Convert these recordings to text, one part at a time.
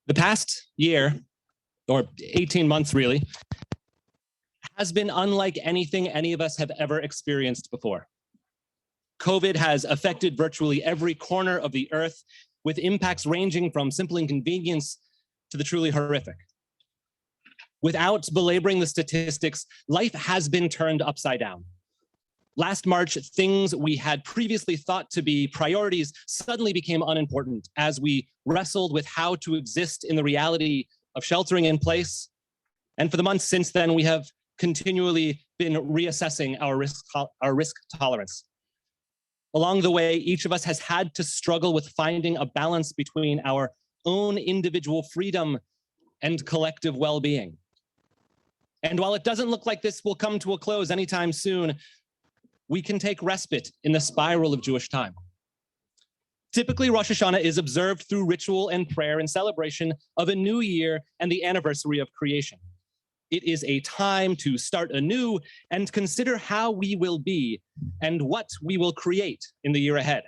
The past year, or 18 months really, has been unlike anything any of us have ever experienced before. COVID has affected virtually every corner of the earth, with impacts ranging from simple inconvenience to the truly horrific. Without belaboring the statistics, life has been turned upside down. Last March, things we had previously thought to be priorities suddenly became unimportant as we wrestled with how to exist in the reality of sheltering in place. And for the months since then, we have continually been reassessing our risk tolerance. Along the way, each of us has had to struggle with finding a balance between our own individual freedom and collective well-being. And while it doesn't look like this will come to a close anytime soon, we can take respite in the spiral of Jewish time. Typically, Rosh Hashanah is observed through ritual and prayer in celebration of a new year and the anniversary of creation. It is a time to start anew and consider how we will be and what we will create in the year ahead.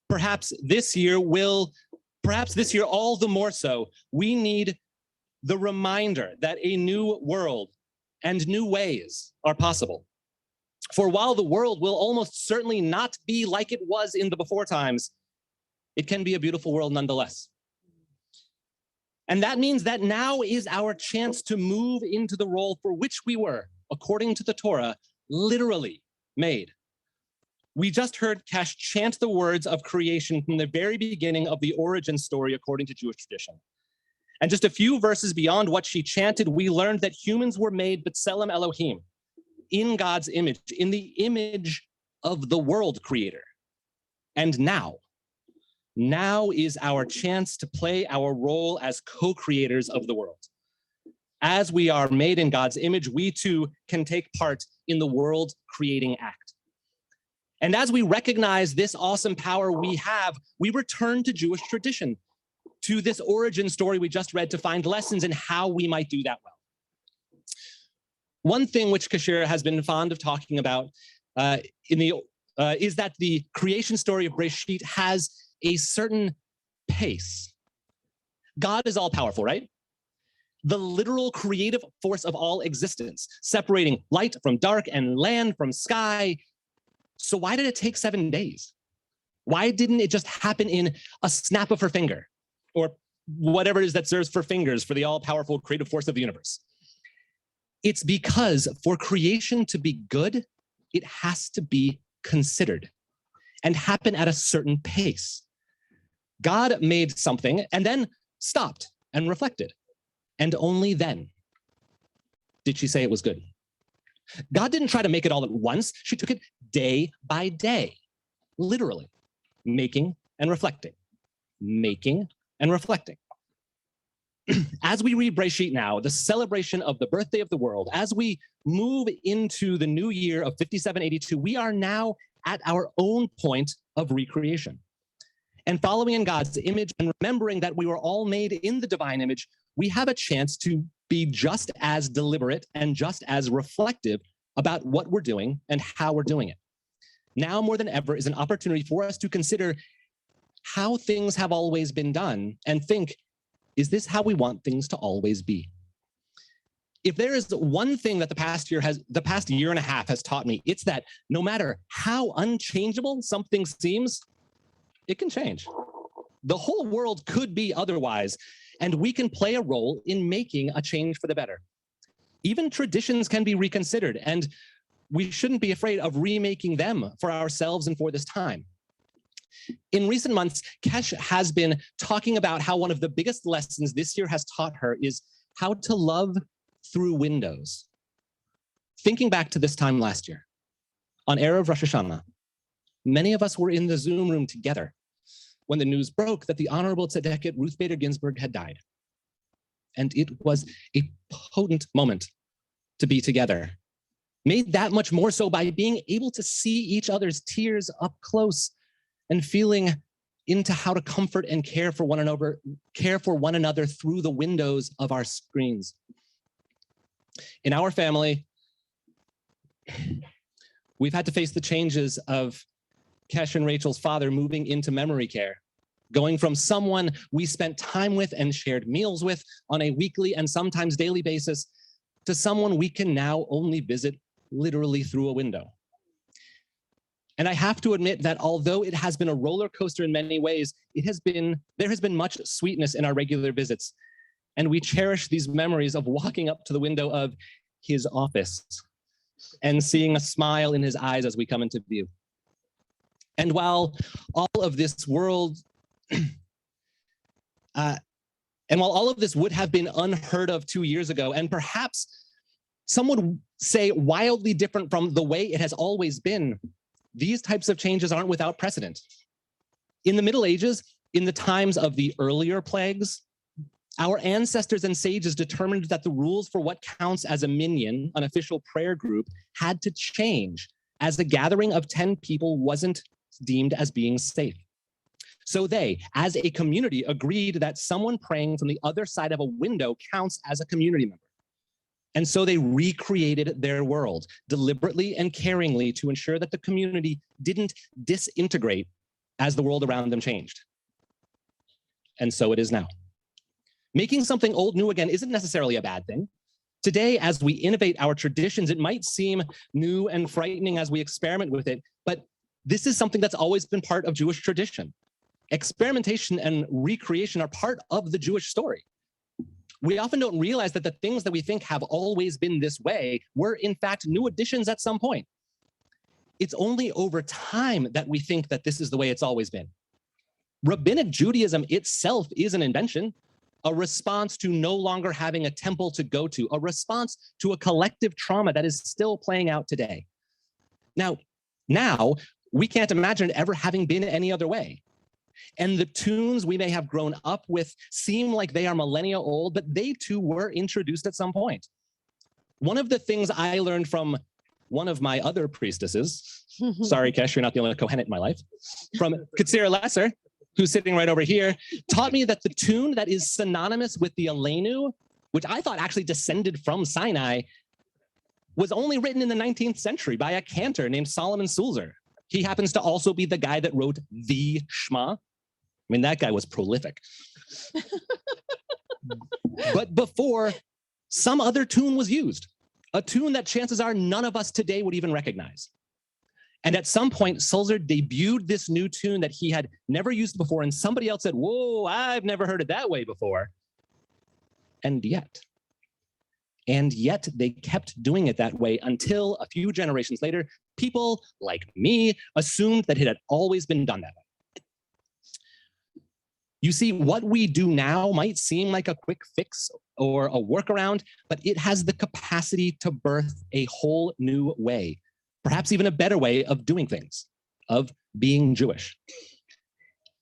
Perhaps this year all the more so, we need the reminder that a new world and new ways are possible. For while the world will almost certainly not be like it was in the before times, it can be a beautiful world nonetheless. And that means that now is our chance to move into the role for which we were, according to the Torah, literally made. We just heard Kesh chant the words of creation from the very beginning of the origin story according to Jewish tradition. And just a few verses beyond what she chanted, we learned that humans were made B'Tselem Elohim, in God's image, in the image of the world creator. And now is our chance to play our role as co-creators of the world. As we are made in God's image, we too can take part in the world creating act. And as we recognize this awesome power we have, we return to Jewish tradition, to this origin story we just read, to find lessons in how we might do that well. One thing which Kashira has been fond of talking about is that the creation story of Breshit has a certain pace. God is all powerful, right? The literal creative force of all existence, separating light from dark and land from sky. So why did it take 7 days? Why didn't it just happen in a snap of her finger, or whatever it is that serves for fingers for the all-powerful creative force of the universe? It's because for creation to be good, it has to be considered and happen at a certain pace. God made something and then stopped and reflected. And only then did she say it was good. God didn't try to make it all at once. She took it day by day, literally, making and reflecting, making and reflecting. As we read Breshit now, the celebration of the birthday of the world, as we move into the new year of 5782, we are now at our own point of recreation. And following in God's image and remembering that we were all made in the divine image, we have a chance to be just as deliberate and just as reflective about what we're doing and how we're doing it. Now more than ever is an opportunity for us to consider how things have always been done and think, is this how we want things to always be? If there is one thing that the past year and a half has taught me, it's that no matter how unchangeable something seems, it can change. The whole world could be otherwise, and we can play a role in making a change for the better. Even traditions can be reconsidered, and we shouldn't be afraid of remaking them for ourselves and for this time. In recent months, Kesh has been talking about how one of the biggest lessons this year has taught her is how to love through windows. Thinking back to this time last year, on Erev Rosh Hashanah, many of us were in the Zoom room together when the news broke that the Honorable Tzedekah Ruth Bader Ginsburg had died. And it was a potent moment to be together, made that much more so by being able to see each other's tears up close and feeling into how to comfort and care for one another through the windows of our screens. In our family, we've had to face the changes of Kesh and Rachel's father moving into memory care going from someone we spent time with and shared meals with on a weekly and sometimes daily basis to someone we can now only visit literally through a window. And I have to admit that although it has been a roller coaster in many ways, there has been much sweetness in our regular visits. And we cherish these memories of walking up to the window of his office and seeing a smile in his eyes as we come into view. And while all of this world, while all of this would have been unheard of 2 years ago, and perhaps some would say wildly different from the way it has always been, these types of changes aren't without precedent. In the Middle Ages, in the times of the earlier plagues, our ancestors and sages determined that the rules for what counts as a minyan, an official prayer group, had to change, as a gathering of 10 people wasn't deemed as being safe. So they, as a community, agreed that someone praying from the other side of a window counts as a community member. And so they recreated their world deliberately and caringly to ensure that the community didn't disintegrate as the world around them changed. And so it is now. Making something old new again isn't necessarily a bad thing. Today, as we innovate our traditions, it might seem new and frightening as we experiment with it, but this is something that's always been part of Jewish tradition. Experimentation and recreation are part of the Jewish story. We often don't realize that the things that we think have always been this way were in fact new additions at some point. It's only over time that we think that this is the way it's always been. Rabbinic Judaism itself is an invention, a response to no longer having a temple to go to, a response to a collective trauma that is still playing out today. Now, we can't imagine it ever having been any other way. And the tunes we may have grown up with seem like they are millennia old, but they too were introduced at some point. One of the things I learned from one of my other priestesses, sorry, Kesh, you're not the only Kohenet in my life, from Katsira Lesser, who's sitting right over here, taught me that the tune that is synonymous with the Aleinu, which I thought actually descended from Sinai, was only written in the 19th century by a cantor named Solomon Sulzer. He happens to also be the guy that wrote the Shema. I mean, that guy was prolific. But before, some other tune was used, a tune that chances are none of us today would even recognize. And at some point, Sulzer debuted this new tune that he had never used before, and somebody else said, whoa, I've never heard it that way before. And yet they kept doing it that way until a few generations later, people like me assumed that it had always been done that way. You see, what we do now might seem like a quick fix or a workaround, but it has the capacity to birth a whole new way, perhaps even a better way of doing things, of being Jewish.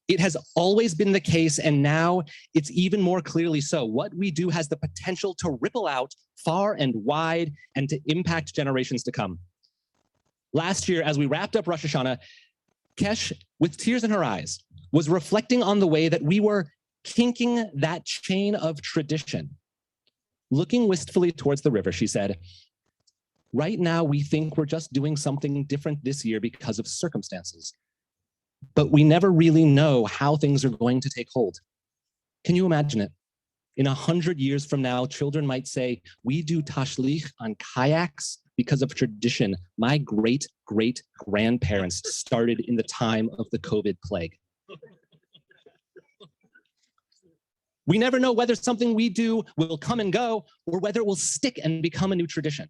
It has always been the case, and now it's even more clearly so. What we do has the potential to ripple out far and wide and to impact generations to come. Last year, as we wrapped up Rosh Hashanah, Kesh, with tears in her eyes, was reflecting on the way that we were kinking that chain of tradition. Looking wistfully towards the river, she said, right now we think we're just doing something different this year because of circumstances, but we never really know how things are going to take hold. Can you imagine it? In 100 years from now, children might say, we do tashlich on kayaks because of tradition. My great-great-grandparents started in the time of the COVID plague. We never know whether something we do will come and go or whether it will stick and become a new tradition.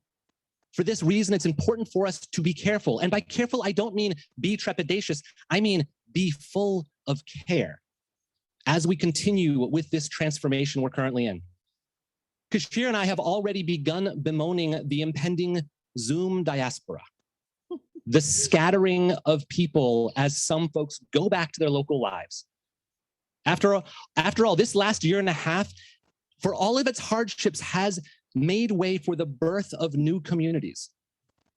For this reason, it's important for us to be careful. And by careful, I don't mean be trepidatious. I mean be full of care as we continue with this transformation we're currently in. Kashir and I have already begun bemoaning the impending Zoom diaspora, the scattering of people as some folks go back to their local lives. After all, this last year and a half, for all of its hardships, has made way for the birth of new communities.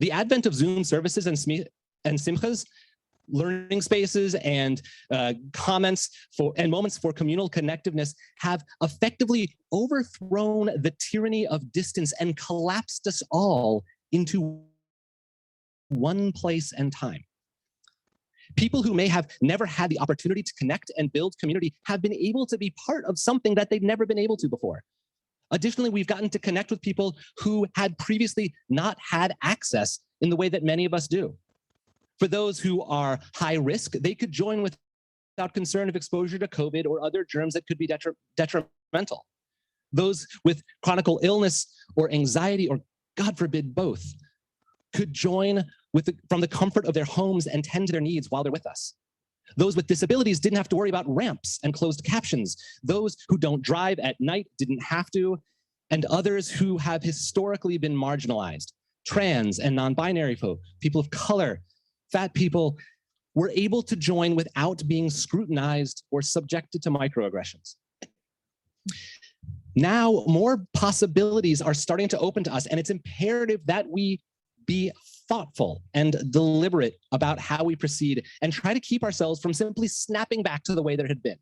The advent of Zoom services and simchas, learning spaces and comments and moments for communal connectiveness have effectively overthrown the tyranny of distance and collapsed us all into one place and time. People who may have never had the opportunity to connect and build community have been able to be part of something that they've never been able to before. Additionally, we've gotten to connect with people who had previously not had access in the way that many of us do. For those who are high risk, they could join without concern of exposure to COVID or other germs that could be detrimental. Those with chronic illness or anxiety, or God forbid, both, could join from the comfort of their homes and tend to their needs while they're with us. Those with disabilities didn't have to worry about ramps and closed captions. Those who don't drive at night didn't have to, and others who have historically been marginalized, trans and non-binary folk, people of color, fat people, were able to join without being scrutinized or subjected to microaggressions. Now, more possibilities are starting to open to us, and it's imperative that we be thoughtful and deliberate about how we proceed and try to keep ourselves from simply snapping back to the way that it had been.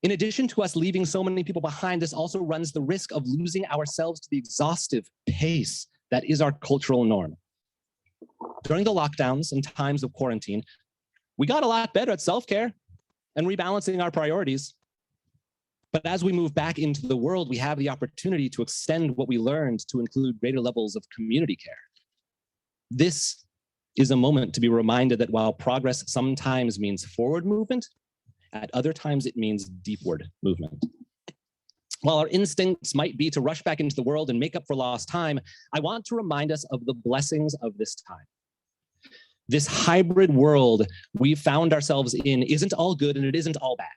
In addition to us leaving so many people behind, this also runs the risk of losing ourselves to the exhaustive pace that is our cultural norm. During the lockdowns and times of quarantine, we got a lot better at self-care and rebalancing our priorities. But as we move back into the world, we have the opportunity to extend what we learned to include greater levels of community care. This is a moment to be reminded that while progress sometimes means forward movement, at other times it means deepward movement. While our instincts might be to rush back into the world and make up for lost time, I want to remind us of the blessings of this time. This hybrid world we found ourselves in isn't all good and it isn't all bad.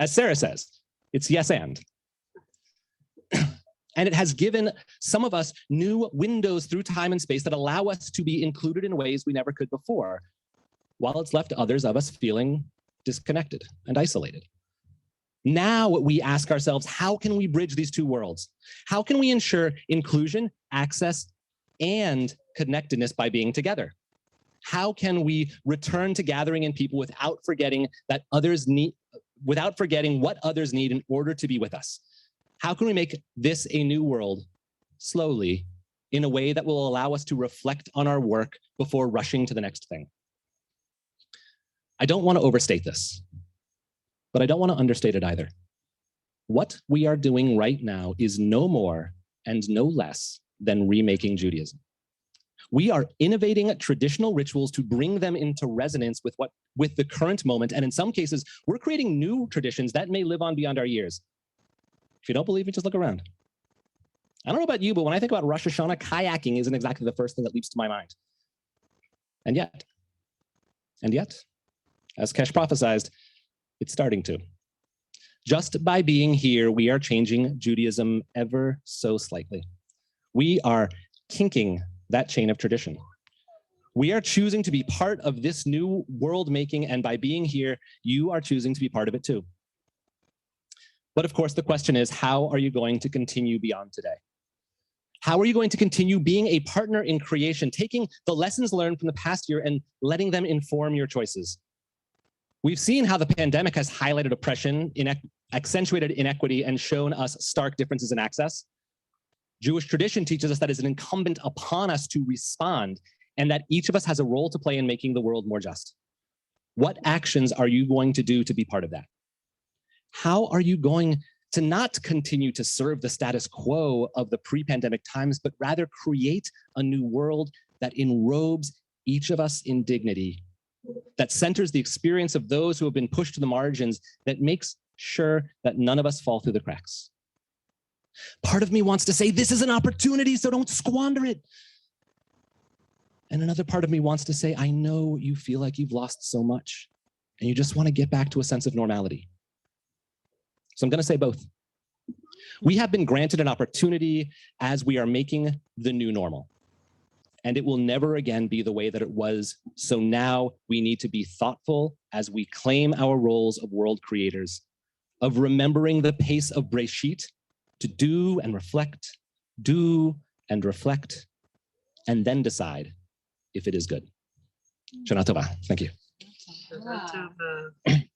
As Sarah says, it's yes and. And it has given some of us new windows through time and space that allow us to be included in ways we never could before, while it's left others of us feeling disconnected and isolated. Now we ask ourselves, how can we bridge these two worlds? How can we ensure inclusion, access, and connectedness by being together? How can we return to gathering in people without forgetting what others need in order to be with us? How can we make this a new world slowly in a way that will allow us to reflect on our work before rushing to the next thing? I don't want to overstate this, but I don't want to understate it either. What we are doing right now is no more and no less than remaking Judaism. We are innovating traditional rituals to bring them into resonance with the current moment, and in some cases, we're creating new traditions that may live on beyond our years. If you don't believe me, just look around. I don't know about you, but when I think about Rosh Hashanah, kayaking isn't exactly the first thing that leaps to my mind. And yet, as Kesh prophesied, it's starting to. Just by being here, we are changing Judaism ever so slightly. We are kinking that chain of tradition. We are choosing to be part of this new world making, and by being here, you are choosing to be part of it too. But of course, the question is, how are you going to continue beyond today? How are you going to continue being a partner in creation, taking the lessons learned from the past year and letting them inform your choices? We've seen how the pandemic has highlighted oppression, accentuated inequity, and shown us stark differences in access. Jewish tradition teaches us that it's incumbent upon us to respond, and that each of us has a role to play in making the world more just. What actions are you going to do to be part of that? How are you going to not continue to serve the status quo of the pre-pandemic times, but rather create a new world that enrobes each of us in dignity, that centers the experience of those who have been pushed to the margins, that makes sure that none of us fall through the cracks? Part of me wants to say, this is an opportunity, so don't squander it. And another part of me wants to say, I know you feel like you've lost so much, and you just want to get back to a sense of normality. So I'm going to say both. We have been granted an opportunity as we are making the new normal, and it will never again be the way that it was. So now we need to be thoughtful as we claim our roles of world creators, of remembering the pace of Breshit, to do and reflect, and then decide if it is good. Shana Tova. Thank you. Shana Tova.